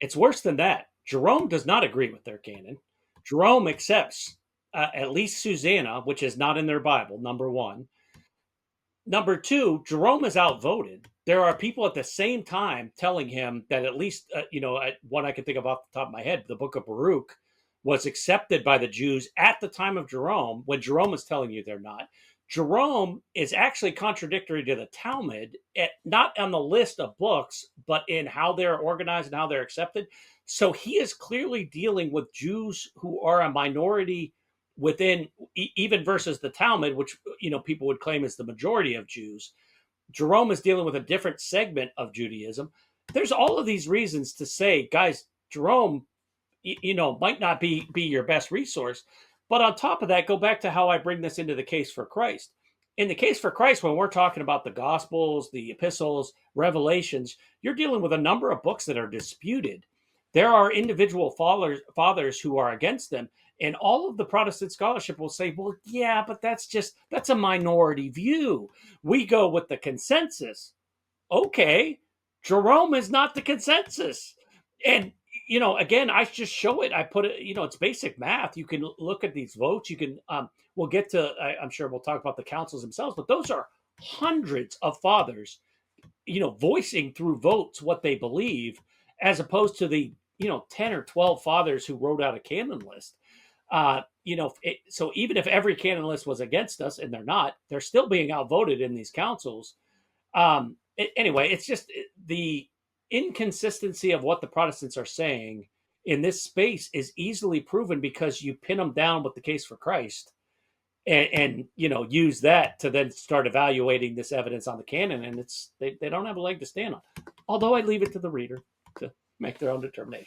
It's worse than that. Jerome does not agree with their canon. Jerome accepts at least Susanna, which is not in their Bible, number one. Number two, Jerome is outvoted. There are people at the same time telling him that at least, one I can think of off the top of my head, the book of Baruch was accepted by the Jews at the time of Jerome when Jerome is telling you they're not. Jerome is actually contradictory to the Talmud, not on the list of books, but in how they're organized and how they're accepted. So he is clearly dealing with Jews who are a minority within, even versus the Talmud, which people would claim is the majority of Jews. Jerome is dealing with a different segment of Judaism. There's all of these reasons to say, guys, Jerome, might not be your best resource. But on top of that, go back to how I bring this into the case for Christ. In the case for Christ, when we're talking about the Gospels, the epistles, Revelations, you're dealing with a number of books that are disputed. There are individual fathers who are against them. And all of the Protestant scholarship will say, well, yeah, but that's a minority view. We go with the consensus. Okay, Jerome is not the consensus. And, again, I just show it. I put it, it's basic math. You can look at these votes. You can, we'll get to, I'm sure we'll talk about the councils themselves, but those are hundreds of fathers, voicing through votes what they believe, as opposed to the, 10 or 12 fathers who wrote out a canon list. So even if every canon list was against us, and they're not, they're still being outvoted in these councils. Anyway, it's just the inconsistency of what the Protestants are saying in this space is easily proven because you pin them down with the case for Christ, and use that to then start evaluating this evidence on the canon, and they don't have a leg to stand on. Although I leave it to the reader to make their own determination.